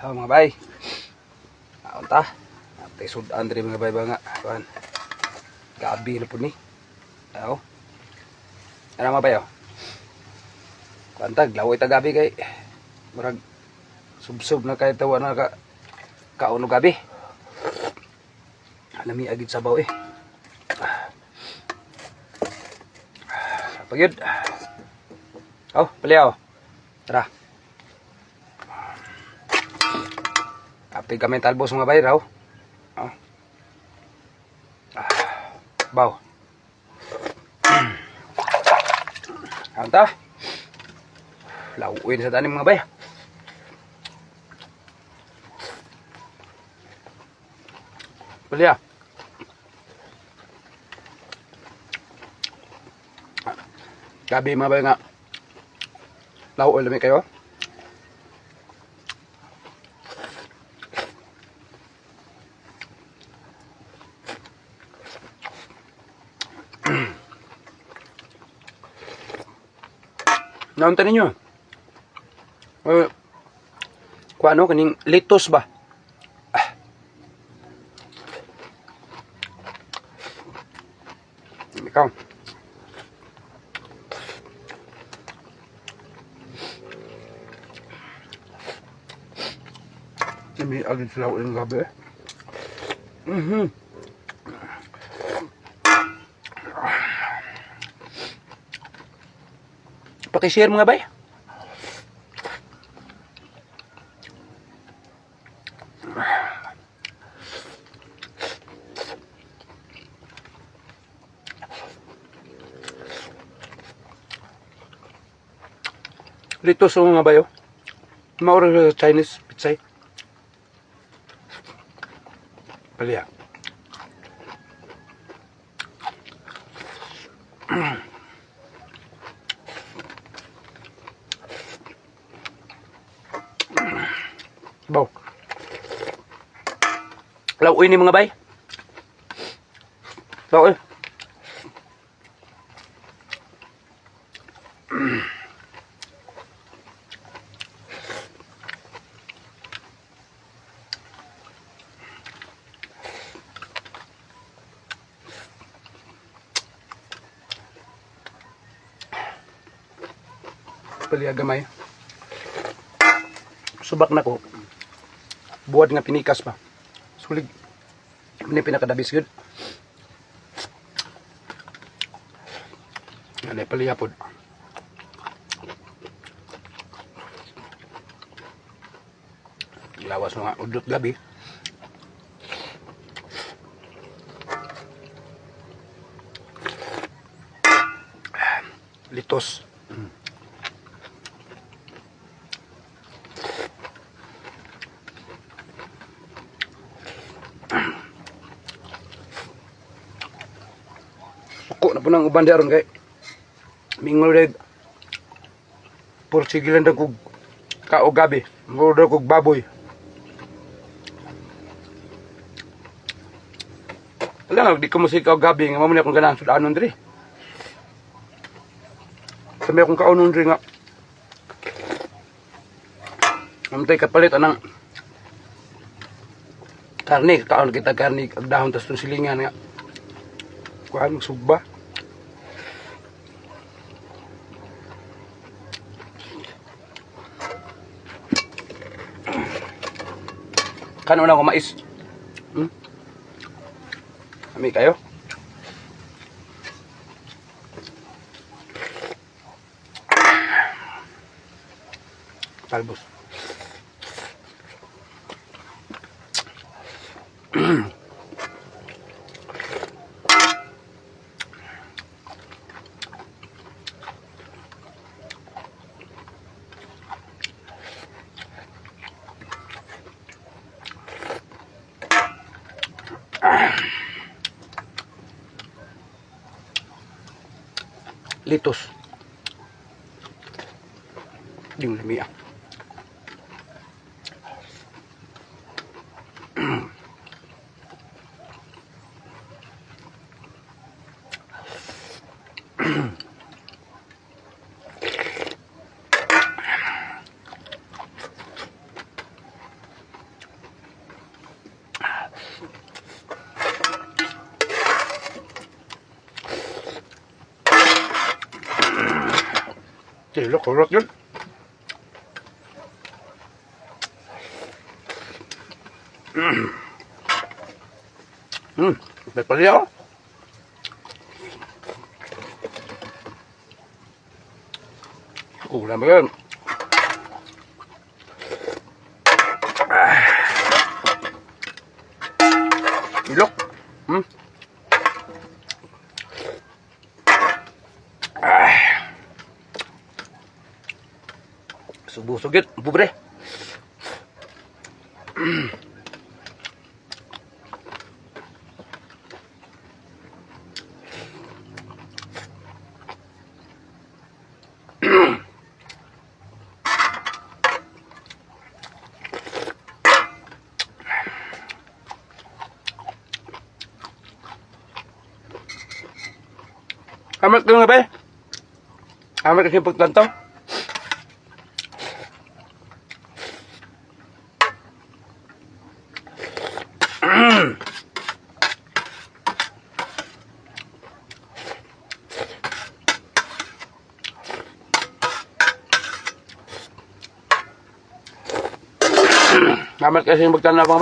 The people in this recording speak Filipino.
Mga bay. Unta. Tay sudan diri mga bay ba nga. Kuan. Gabi na pud ni. Aw. Ano mga bay oh? Kuantag laway ta gabi kay murag subsob na kay tawa na ka kauno gabi. Nami agit sabaw eh. Pagyud. Oh, paliaw. Tara. Api kami talbos mga bay raw. Oh. Baw. Anta. Lawin sa tanim mga bay. Paliaw. Gabi mga bay nga. Law lami kayo. Naunta ninyo. Kung ano, kaning litos ba? Ikaw. May agad sila ulit ng gabi. Pakishare mga bay. Litos o mga bayo. Maura Chinese pizza. Palia. Baw. Laoy ni mga bay. Laoy. Palia gamay. Subak na ko. Buwad nga pinikas pa. Sulig. Ini pinakadabis yun. Yan ay palia po. Lawas mga udot gabi. Litos. Suko na po ng uban daron kay mingol red porsigilan daw kog kao gabi mingol daw kog baboy. Wala nga di ko musik kao gabi nga mamuni akong ganahan sudanon diri. Sabi akong kaunon diri nga amtay kapalit anang karne kaon kita karne ag dahon tas tong silingan nga kuan sugba. Kanon ako mais. Kami kayo. Talbos. Litos. Yung lamia. Tilok, kurot yun. Nagpali ako. Ulam ba yun? Ilok. Subusog yun, bubre. Amat ka nga ba? Amat kasi pagtantaw. Amat kasi magtantaw.